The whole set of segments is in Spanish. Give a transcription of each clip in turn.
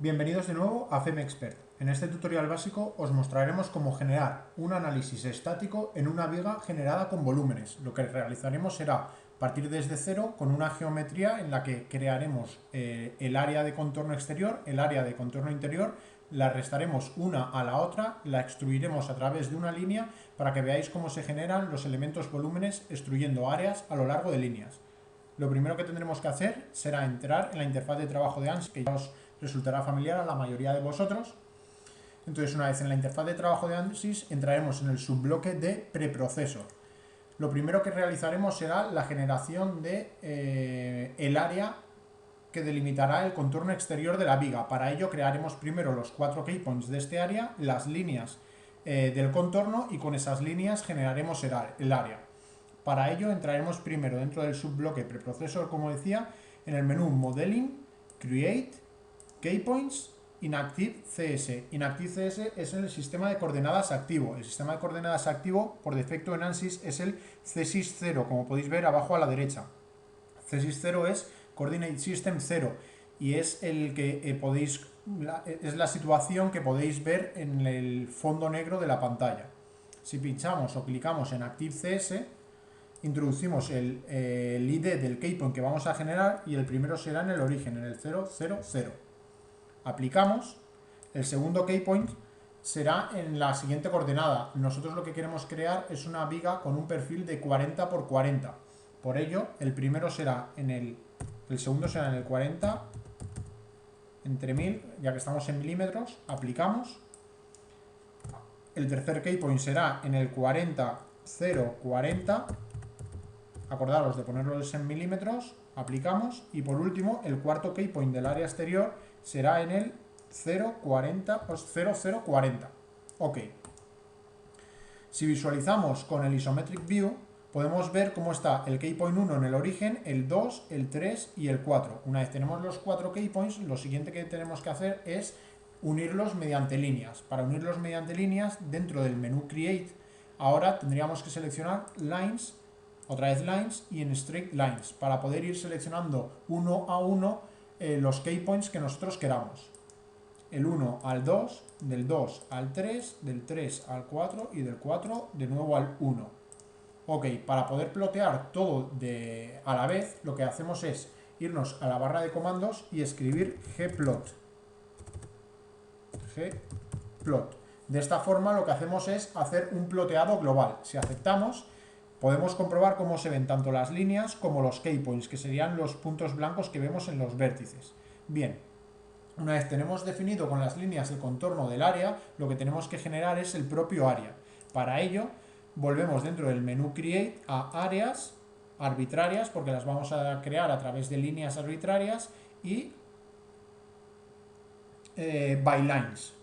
Bienvenidos de nuevo a FEMEXPERT. En este tutorial básico os mostraremos cómo generar un análisis estático en una viga generada con volúmenes. Lo que realizaremos será partir desde cero con una geometría en la que crearemos el área de contorno exterior, el área de contorno interior, la restaremos una a la otra, la extruiremos a través de una línea para que veáis cómo se generan los elementos volúmenes extruyendo áreas a lo largo de líneas. Lo primero que tendremos que hacer será entrar en la interfaz de trabajo de ANSYS, que ya os resultará familiar a la mayoría de vosotros. Entonces, una vez en la interfaz de trabajo de ANSYS, entraremos en el subbloque de preprocesor. Lo primero que realizaremos será la generación de el área que delimitará el contorno exterior de la viga. Para ello crearemos primero los 4 keypoints de este área, las líneas del contorno, y con esas líneas generaremos el área. Para ello entraremos primero dentro del subbloque preprocesor, como decía, en el menú Modeling, Create, Keypoints, Inactive CS. Inactive CS es el sistema de coordenadas activo. El sistema de coordenadas activo por defecto en ANSYS es el CSYS 0, como podéis ver abajo a la derecha. CSYS 0 es Coordinate System 0 y es el que es la situación que podéis ver en el fondo negro de la pantalla. Si pinchamos o clicamos en Active CS, introducimos el ID del keypoint que vamos a generar y el primero será en el origen, en el 000. Aplicamos, el segundo keypoint será en la siguiente coordenada. Nosotros lo que queremos crear es una viga con un perfil de 40 por 40. Por ello, el primero será en el segundo será en el 40 entre 1000, ya que estamos en milímetros. Aplicamos. El tercer keypoint será en el 40,040. Acordaros de ponerlos en milímetros. Aplicamos. Y por último, el cuarto keypoint del área exterior será en el 0040. Ok. Si visualizamos con el Isometric View, podemos ver cómo está el keypoint 1 en el origen, el 2, el 3 y el 4. Una vez tenemos los 4 keypoints, lo siguiente que tenemos que hacer es unirlos mediante líneas. Para unirlos mediante líneas, dentro del menú Create, ahora tendríamos que seleccionar Lines, otra vez Lines, y en Straight Lines, para poder ir seleccionando uno a uno los keypoints que nosotros queramos. El 1 al 2, del 2 al 3, del 3 al 4 y del 4 de nuevo al 1. Ok, para poder plotear todo a la vez, lo que hacemos es irnos a la barra de comandos y escribir gplot. Gplot. De esta forma lo que hacemos es hacer un ploteado global. Si aceptamos, podemos comprobar cómo se ven tanto las líneas como los keypoints, que serían los puntos blancos que vemos en los vértices. Bien, una vez tenemos definido con las líneas el contorno del área, lo que tenemos que generar es el propio área. Para ello, volvemos dentro del menú Create a áreas arbitrarias, porque las vamos a crear a través de líneas arbitrarias, y by lines.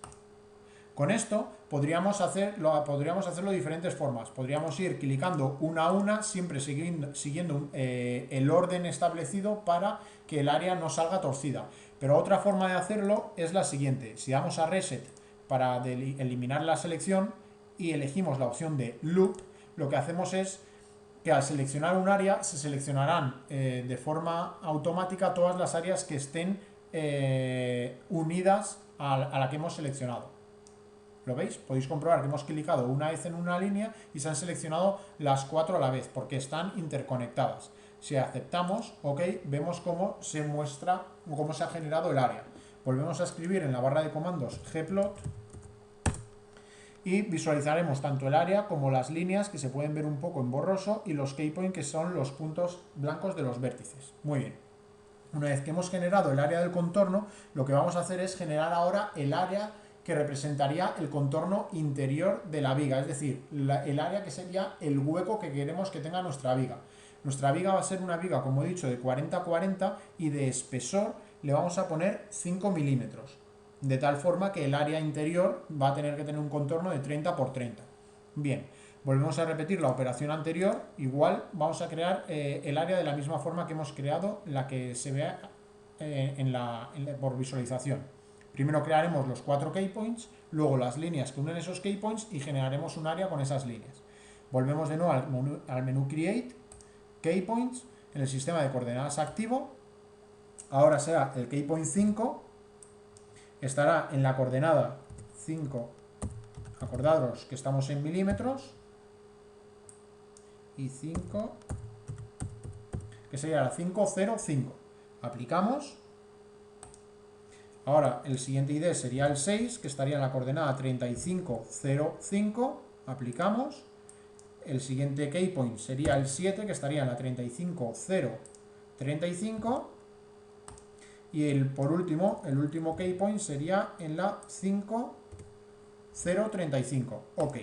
Con esto podríamos hacerlo de diferentes formas. Podríamos ir clicando una a una, siempre siguiendo el orden establecido para que el área no salga torcida. Pero otra forma de hacerlo es la siguiente. Si damos a Reset para eliminar la selección y elegimos la opción de Loop, lo que hacemos es que al seleccionar un área se seleccionarán de forma automática todas las áreas que estén unidas a la que hemos seleccionado. ¿Lo veis? Podéis comprobar que hemos clicado una vez en una línea y se han seleccionado las 4 a la vez porque están interconectadas. Si aceptamos, ok, vemos cómo se muestra, cómo se ha generado el área. Volvemos a escribir en la barra de comandos gplot y visualizaremos tanto el área como las líneas, que se pueden ver un poco en borroso, y los keypoints, que son los puntos blancos de los vértices. Muy bien. Una vez que hemos generado el área del contorno, lo que vamos a hacer es generar ahora el área que representaría el contorno interior de la viga, es decir, el área que sería el hueco que queremos que tenga nuestra viga. Nuestra viga va a ser una viga, como he dicho, de 40-40 y de espesor le vamos a poner 5 milímetros, de tal forma que el área interior va a tener que tener un contorno de 30 por 30. Bien, volvemos a repetir la operación anterior, igual vamos a crear el área de la misma forma que hemos creado la que se vea por visualización. Primero crearemos los 4 keypoints, luego las líneas que unen esos keypoints y generaremos un área con esas líneas. Volvemos de nuevo al menú Create, Keypoints, en el sistema de coordenadas activo. Ahora será el keypoint 5 estará en la coordenada 5, acordaros que estamos en milímetros, y 5, que sería la 505. Aplicamos. Ahora el siguiente ID sería el 6, que estaría en la coordenada 3505. Aplicamos. El siguiente keypoint sería el 7, que estaría en la 35035. Y por último, el último keypoint sería en la 5035. Ok.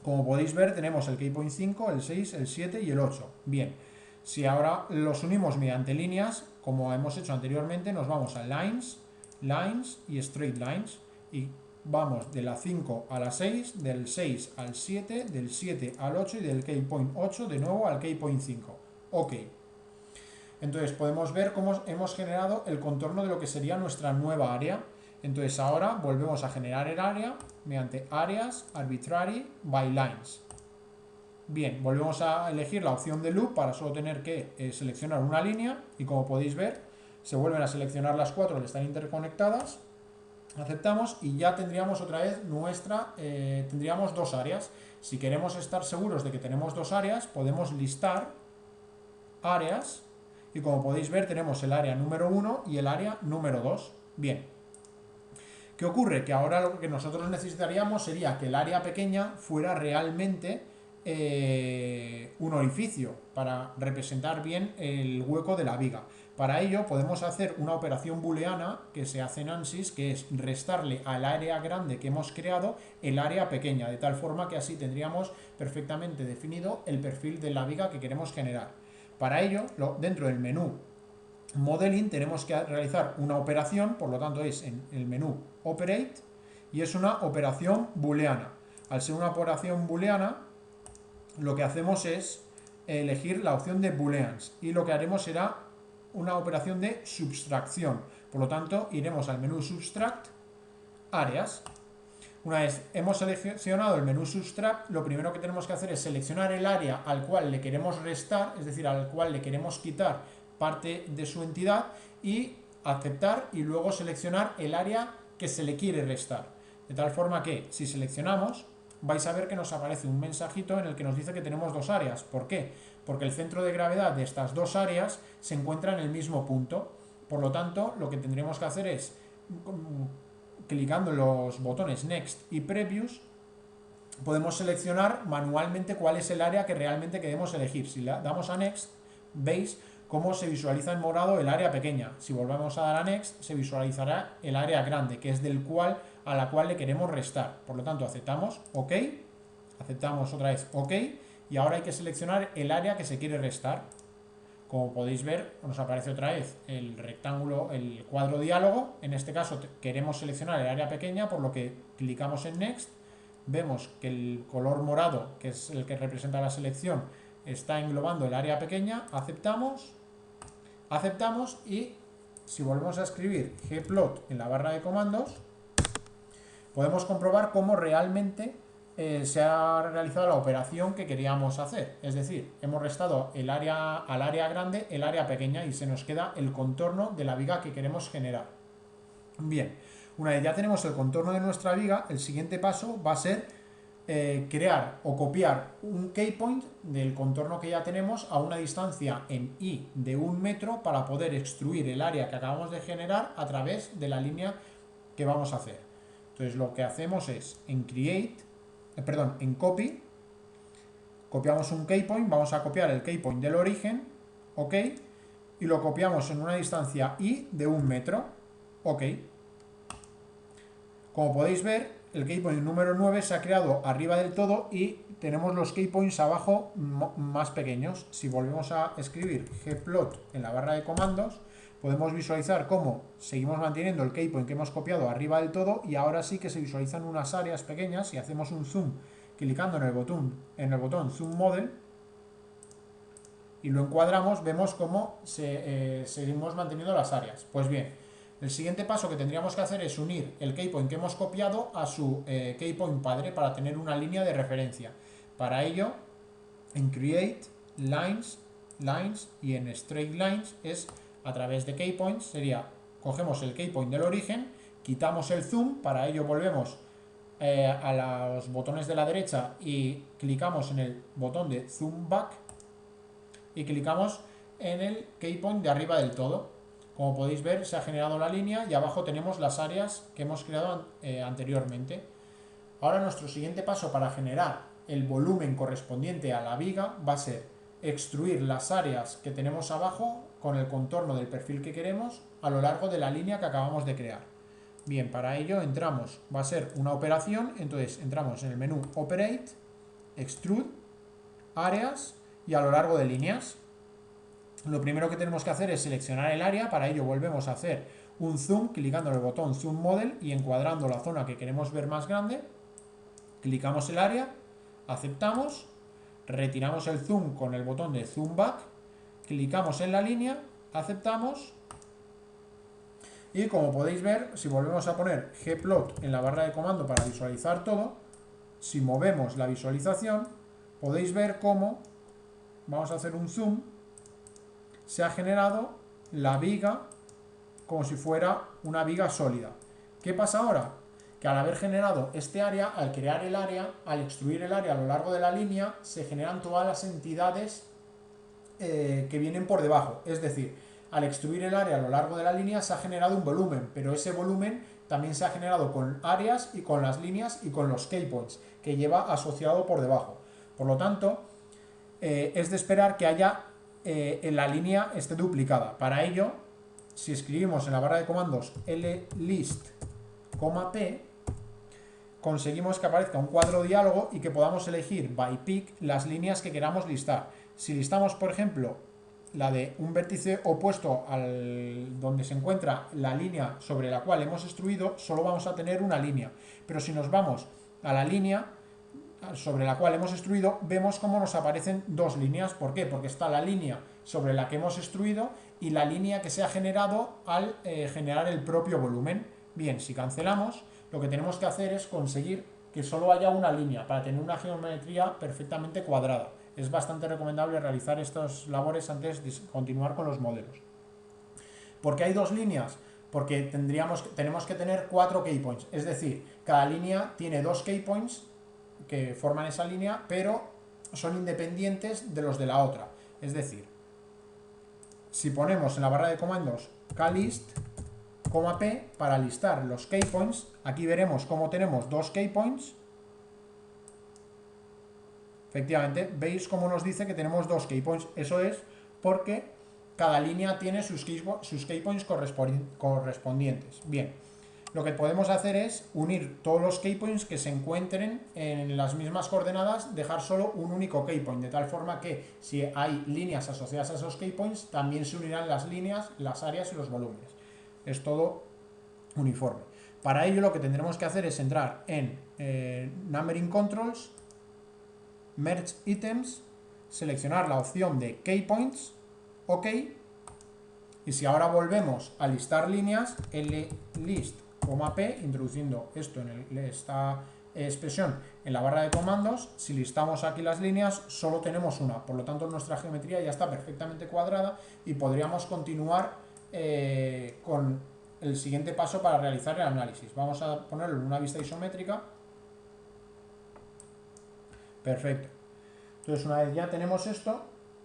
Como podéis ver, tenemos el keypoint 5, el 6, el 7 y el 8. Bien. Si ahora los unimos mediante líneas, como hemos hecho anteriormente, nos vamos a Lines, Lines y Straight Lines. Y vamos de la 5 a la 6, del 6 al 7, del 7 al 8 y del keypoint 8 de nuevo al keypoint 5. Ok. Entonces podemos ver cómo hemos generado el contorno de lo que sería nuestra nueva área. Entonces ahora volvemos a generar el área mediante Areas, Arbitrary, by Lines. Bien, volvemos a elegir la opción de Loop para solo tener que seleccionar una línea y como podéis ver se vuelven a seleccionar las 4 que están interconectadas. Aceptamos y ya tendríamos otra vez tendríamos dos áreas. Si queremos estar seguros de que tenemos dos áreas, podemos listar áreas y como podéis ver tenemos el área número 1 y el área número 2. Bien, ¿qué ocurre? Que ahora lo que nosotros necesitaríamos sería que el área pequeña fuera realmente un orificio para representar bien el hueco de la viga. Para ello podemos hacer una operación booleana que se hace en ANSYS, que es restarle al área grande que hemos creado el área pequeña, de tal forma que así tendríamos perfectamente definido el perfil de la viga que queremos generar. Para ello, dentro del menú Modeling tenemos que realizar una operación, por lo tanto es en el menú Operate y es una operación booleana. Al ser una operación booleana, lo que hacemos es elegir la opción de booleans y lo que haremos será una operación de subtracción. Por lo tanto, iremos al menú Subtract, Áreas. Una vez hemos seleccionado el menú Subtract, lo primero que tenemos que hacer es seleccionar el área al cual le queremos restar, es decir, al cual le queremos quitar parte de su entidad y aceptar y luego seleccionar el área que se le quiere restar. De tal forma que si seleccionamos vais a ver que nos aparece un mensajito en el que nos dice que tenemos dos áreas. ¿Por qué? Porque el centro de gravedad de estas dos áreas se encuentra en el mismo punto. Por lo tanto, lo que tendremos que hacer es, clicando en los botones Next y Previous, podemos seleccionar manualmente cuál es el área que realmente queremos elegir. Si le damos a Next, veis cómo se visualiza en morado el área pequeña. Si volvemos a dar a Next, se visualizará el área grande, que es a la cual le queremos restar. Por lo tanto, aceptamos OK, aceptamos otra vez OK, y ahora hay que seleccionar el área que se quiere restar. Como podéis ver, nos aparece otra vez el rectángulo, el cuadro diálogo. En este caso queremos seleccionar el área pequeña, por lo que clicamos en Next. Vemos que el color morado, que es el que representa la selección, está englobando el área pequeña. Aceptamos y si volvemos a escribir gplot en la barra de comandos, podemos comprobar cómo realmente se ha realizado la operación que queríamos hacer. Es decir, hemos restado al área grande el área pequeña y se nos queda el contorno de la viga que queremos generar. Bien, una vez ya tenemos el contorno de nuestra viga, el siguiente paso va a ser crear o copiar un keypoint del contorno que ya tenemos a una distancia en y de 1 metro para poder extruir el área que acabamos de generar a través de la línea que vamos a hacer. Entonces lo que hacemos es en Copy, copiamos un keypoint, vamos a copiar el keypoint del origen, OK, y lo copiamos en una distancia y de 1 metro, OK. Como podéis ver, el keypoint número 9 se ha creado arriba del todo y tenemos los keypoints abajo más pequeños. Si volvemos a escribir gplot en la barra de comandos, podemos visualizar cómo seguimos manteniendo el keypoint que hemos copiado arriba del todo y ahora sí que se visualizan unas áreas pequeñas. Si hacemos un zoom clicando en el botón Zoom Model y lo encuadramos, vemos cómo seguimos manteniendo las áreas. Pues bien, el siguiente paso que tendríamos que hacer es unir el keypoint que hemos copiado a su keypoint padre para tener una línea de referencia. Para ello, en Create, Lines y en Straight Lines es a través de keypoints, cogemos el keypoint del origen, quitamos el zoom, para ello volvemos a los botones de la derecha y clicamos en el botón de zoom back y clicamos en el keypoint de arriba del todo. Como podéis ver, se ha generado la línea y abajo tenemos las áreas que hemos creado anteriormente. Ahora nuestro siguiente paso para generar el volumen correspondiente a la viga va a ser extruir las áreas que tenemos abajo con el contorno del perfil que queremos a lo largo de la línea que acabamos de crear. Bien, para ello entramos, va a ser una operación, entonces entramos en el menú Operate, Extrude, Áreas y a lo largo de líneas. Lo primero que tenemos que hacer es seleccionar el área, para ello volvemos a hacer un zoom clicando en el botón Zoom Model y encuadrando la zona que queremos ver más grande. Clicamos el área, aceptamos, retiramos el zoom con el botón de Zoom Back, clicamos en la línea, aceptamos. Y como podéis ver, si volvemos a poner gplot en la barra de comando para visualizar todo, si movemos la visualización, podéis ver cómo, vamos a hacer un zoom, se ha generado la viga como si fuera una viga sólida. ¿Qué pasa ahora? Que al haber generado este área, al crear el área, al extruir el área a lo largo de la línea, se generan todas las entidades que vienen por debajo. Es decir, al extruir el área a lo largo de la línea se ha generado un volumen, pero ese volumen también se ha generado con áreas y con las líneas y con los keypoints que lleva asociado por debajo. Por lo tanto, es de esperar que haya en la línea esté duplicada. Para ello, si escribimos en la barra de comandos list, p, conseguimos que aparezca un cuadro diálogo y que podamos elegir by pick las líneas que queramos listar. Si listamos, por ejemplo, la de un vértice opuesto al donde se encuentra la línea sobre la cual hemos extruido, solo vamos a tener una línea. Pero si nos vamos a la línea sobre la cual hemos extruido, vemos cómo nos aparecen dos líneas. ¿Por qué? Porque está la línea sobre la que hemos extruido y la línea que se ha generado al generar el propio volumen. Bien, si cancelamos, lo que tenemos que hacer es conseguir que solo haya una línea para tener una geometría perfectamente cuadrada. Es bastante recomendable realizar estas labores antes de continuar con los modelos. ¿Por qué hay dos líneas? Porque tenemos que tener 4 keypoints, es decir, cada línea tiene 2 keypoints que forman esa línea, pero son independientes de los de la otra. Es decir, si ponemos en la barra de comandos klist, p para listar los keypoints, aquí veremos cómo tenemos 2 keypoints. Efectivamente, veis cómo nos dice que tenemos 2 keypoints. Eso es porque cada línea tiene sus keypoints correspondientes. Bien, lo que podemos hacer es unir todos los keypoints que se encuentren en las mismas coordenadas, dejar solo un único keypoint, de tal forma que si hay líneas asociadas a esos keypoints, también se unirán las líneas, las áreas y los volúmenes. Es todo uniforme. Para ello lo que tendremos que hacer es entrar en Numbering Controls, Merge Items, seleccionar la opción de Keypoints, OK, y si ahora volvemos a listar líneas, list, p, introduciendo esto en esta expresión en la barra de comandos, si listamos aquí las líneas, solo tenemos una, por lo tanto nuestra geometría ya está perfectamente cuadrada y podríamos continuar con el siguiente paso para realizar el análisis. Vamos a ponerlo en una vista isométrica. Perfecto. Entonces, una vez ya tenemos esto,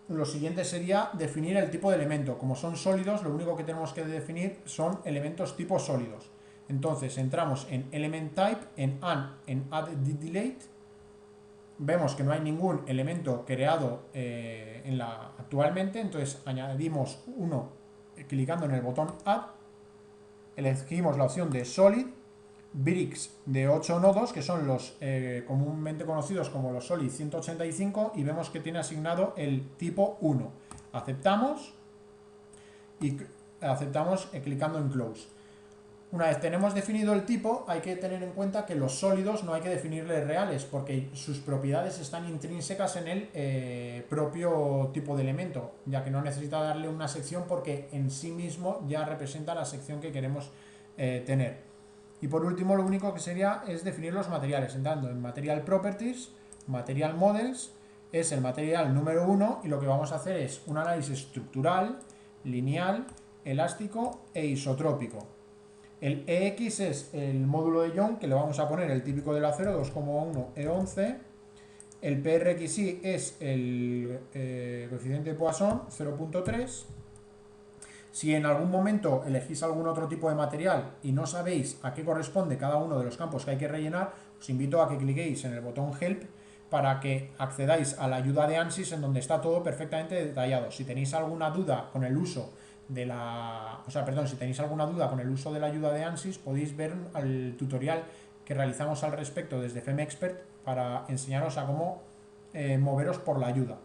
lo siguiente sería definir el tipo de elemento. Como son sólidos, lo único que tenemos que definir son elementos tipo sólidos. Entonces, entramos en Element Type, en Add Delete. Vemos que no hay ningún elemento creado actualmente, entonces añadimos uno clicando en el botón Add. Elegimos la opción de Solid, bricks de 8 nodos, que son los comúnmente conocidos como los Solid 185, y vemos que tiene asignado el tipo 1. Aceptamos y aceptamos clicando en Close. Una vez tenemos definido el tipo, hay que tener en cuenta que los sólidos no hay que definirles reales, porque sus propiedades están intrínsecas en el propio tipo de elemento, ya que no necesita darle una sección porque en sí mismo ya representa la sección que queremos tener. Y por último, lo único que sería es definir los materiales, entrando en Material Properties, Material Models, es el material número 1, y lo que vamos a hacer es un análisis estructural, lineal, elástico e isotrópico. El EX es el módulo de Young, que le vamos a poner el típico del acero, 2,1 E11. El PRXI es el coeficiente de Poisson, 0,3. Si en algún momento elegís algún otro tipo de material y no sabéis a qué corresponde cada uno de los campos que hay que rellenar, os invito a que cliquéis en el botón Help para que accedáis a la ayuda de ANSYS, en donde está todo perfectamente detallado. Si tenéis alguna duda con el uso de la... si tenéis alguna duda con el uso de la ayuda de ANSYS, podéis ver el tutorial que realizamos al respecto desde FEMEXPERT para enseñaros a cómo moveros por la ayuda.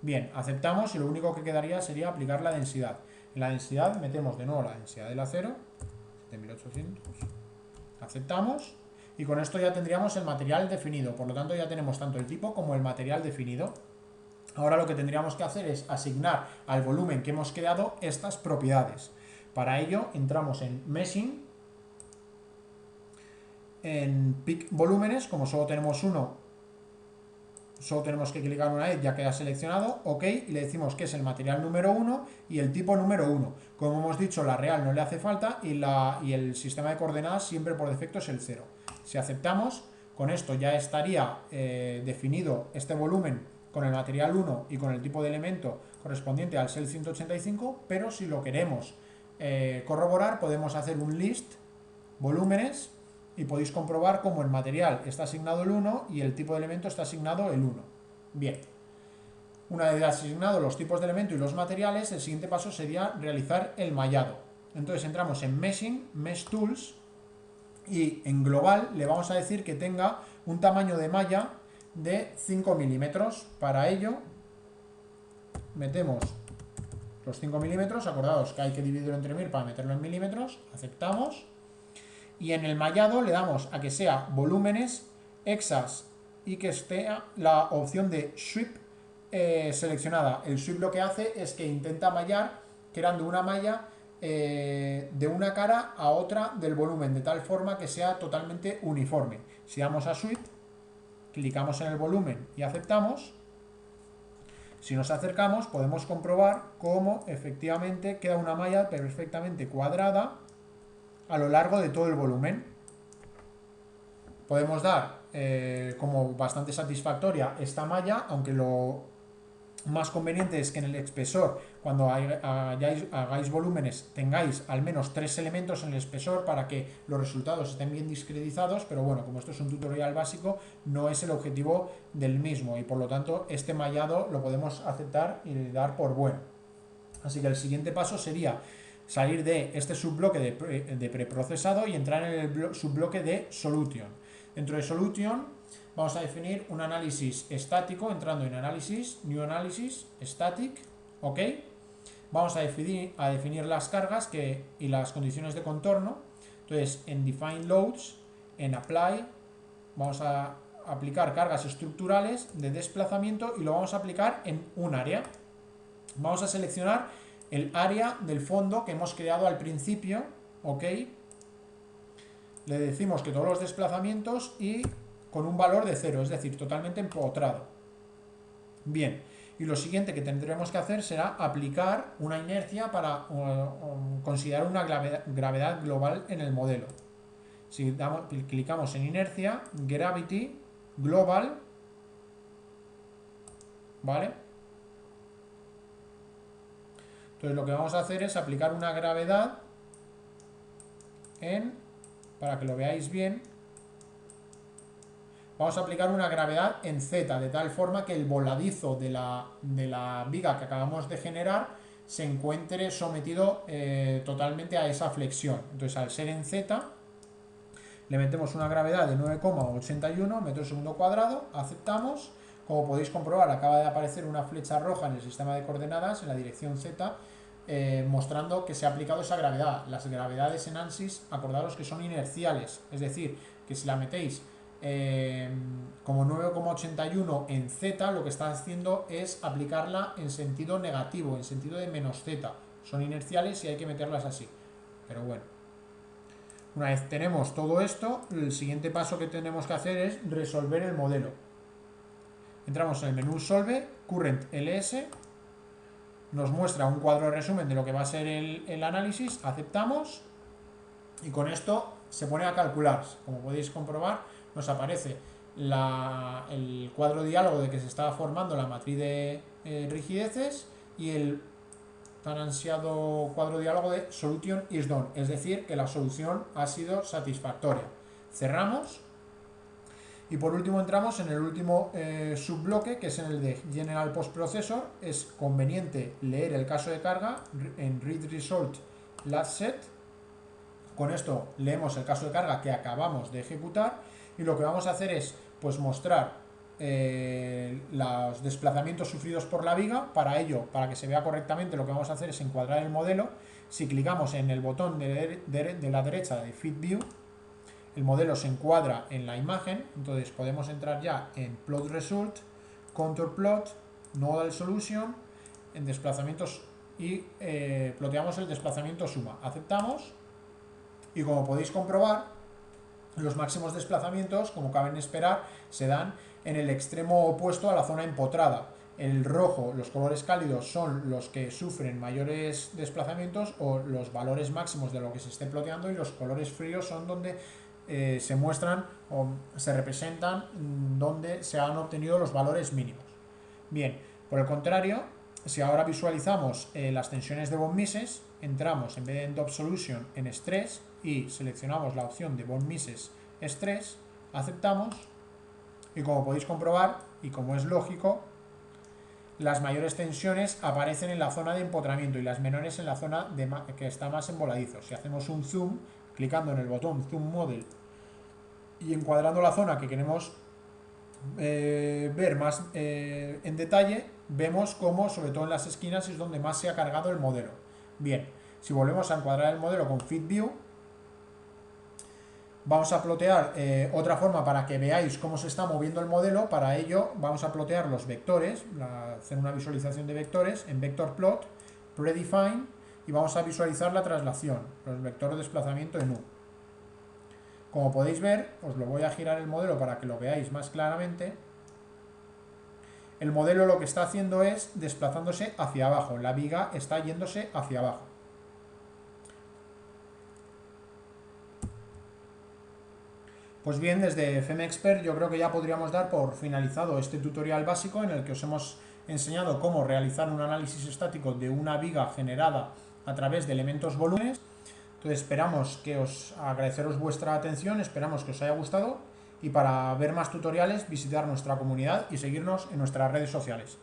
Bien, aceptamos y lo único que quedaría sería aplicar la densidad. En la densidad metemos de nuevo la densidad del acero, 7800, aceptamos, y con esto ya tendríamos el material definido. Por lo tanto, ya tenemos tanto el tipo como el material definido. Ahora lo que tendríamos que hacer es asignar al volumen que hemos creado estas propiedades. Para ello entramos en Meshing, en Pick Volúmenes. Como solo tenemos uno, solo tenemos que clicar una vez, ya queda seleccionado, OK, y le decimos que es el material número 1 y el tipo número 1. Como hemos dicho, la real no le hace falta y el sistema de coordenadas siempre por defecto es el 0. Si aceptamos, con esto ya estaría definido este volumen con el material 1 y con el tipo de elemento correspondiente al SEL 185, pero si lo queremos corroborar, podemos hacer un list volúmenes y podéis comprobar cómo el material está asignado el 1 y el tipo de elemento está asignado el 1. Bien, una vez asignado los tipos de elemento y los materiales, el siguiente paso sería realizar el mallado. Entonces entramos en Meshing, Mesh Tools, y en global le vamos a decir que tenga un tamaño de malla de 5 milímetros. Para ello metemos los 5 milímetros, acordaos que hay que dividirlo entre 1000 para meterlo en milímetros, aceptamos. Y en el mallado le damos a que sea volúmenes, hexas, y que esté la opción de sweep seleccionada. El sweep lo que hace es que intenta mallar creando una malla de una cara a otra del volumen, de tal forma que sea totalmente uniforme. Si damos a sweep, clicamos en el volumen y aceptamos. Si nos acercamos, podemos comprobar cómo efectivamente queda una malla perfectamente cuadrada a lo largo de todo el volumen. Podemos dar como bastante satisfactoria esta malla, aunque lo más conveniente es que en el espesor, cuando hagáis volúmenes, tengáis al menos 3 elementos en el espesor para que los resultados estén bien discretizados, pero bueno, como esto es un tutorial básico, no es el objetivo del mismo y por lo tanto este mallado lo podemos aceptar y dar por bueno. Así que el siguiente paso sería salir de este subbloque de preprocesado y entrar en el subbloque de Solution. Dentro de Solution vamos a definir un análisis estático, entrando en Análisis, New Analysis, Static, OK. Vamos a definir las cargas y las condiciones de contorno. Entonces, en Define Loads, en Apply, vamos a aplicar cargas estructurales de desplazamiento y lo vamos a aplicar en un área. Vamos a seleccionar el área del fondo que hemos creado al principio, OK. Le decimos que todos los desplazamientos y con un valor de 0, es decir, totalmente empotrado. Bien, y lo siguiente que tendremos que hacer será aplicar una inercia para considerar una gravedad global en el modelo. Si clicamos en inercia, Gravity Global, ¿vale? Entonces lo que vamos a hacer es aplicar una gravedad para que lo veáis bien, vamos a aplicar una gravedad en Z, de tal forma que el voladizo de la viga que acabamos de generar se encuentre sometido totalmente a esa flexión. Entonces, al ser en Z, le metemos una gravedad de 9,81 metros segundo cuadrado, aceptamos. Como podéis comprobar, acaba de aparecer una flecha roja en el sistema de coordenadas en la dirección Z, mostrando que se ha aplicado esa gravedad. Las gravedades en ANSYS, acordaros que son inerciales, es decir, que si la metéis como 9,81 en Z, lo que está haciendo es aplicarla en sentido negativo, en sentido de menos Z. Son inerciales y hay que meterlas así. Pero bueno, una vez tenemos todo esto, el siguiente paso que tenemos que hacer es resolver el modelo. Entramos en el menú Solve, Current LS, nos muestra un cuadro de resumen de lo que va a ser el análisis, aceptamos Y con esto se pone a calcular. Como podéis comprobar, nos aparece el cuadro diálogo de que se estaba formando la matriz de rigideces y el tan ansiado cuadro diálogo de solution is done, es decir, que la solución ha sido satisfactoria. Cerramos y por último entramos en el último subbloque, que es en el de General Post Processor. Es conveniente leer el caso de carga en read result last set. Con esto leemos el caso de carga que acabamos de ejecutar y lo que vamos a hacer es pues mostrar los desplazamientos sufridos por la viga. Para ello, para que se vea correctamente, lo que vamos a hacer es encuadrar el modelo. Si clicamos en el botón de la derecha de Fit View, el modelo se encuadra en la imagen. Entonces podemos entrar ya en Plot Result, Contour Plot, Nodal Solution, en desplazamientos y ploteamos el desplazamiento suma. Aceptamos y como podéis comprobar, los máximos desplazamientos, como caben esperar, se dan en el extremo opuesto a la zona empotrada. El rojo, los colores cálidos, son los que sufren mayores desplazamientos o los valores máximos de lo que se esté ploteando, y los colores fríos son donde se muestran o se representan donde se han obtenido los valores mínimos. Bien, por el contrario, si ahora visualizamos las tensiones de von Mises, entramos en vez de en Top Solution en Stress y seleccionamos la opción de von Mises Stress, aceptamos y como podéis comprobar, y como es lógico, las mayores tensiones aparecen en la zona de empotramiento y las menores en la zona que está más en voladizo. Si hacemos un zoom, clicando en el botón Zoom Model y encuadrando la zona que queremos ver más en detalle, vemos cómo, sobre todo en las esquinas, es donde más se ha cargado el modelo. Bien, si volvemos a encuadrar el modelo con Fit View, vamos a plotear otra forma para que veáis cómo se está moviendo el modelo. Para ello vamos a plotear los vectores, hacer una visualización de vectores en Vector Plot, Predefine, y vamos a visualizar la traslación, los vectores de desplazamiento en U. Como podéis ver, os lo voy a girar el modelo para que lo veáis más claramente. El modelo lo que está haciendo es desplazándose hacia abajo, la viga está yéndose hacia abajo. Pues bien, desde FEMEXPERT yo creo que ya podríamos dar por finalizado este tutorial básico en el que os hemos enseñado cómo realizar un análisis estático de una viga generada a través de elementos volúmenes. Entonces esperamos que agradeceros vuestra atención, esperamos que os haya gustado, y para ver más tutoriales visitar nuestra comunidad y seguirnos en nuestras redes sociales.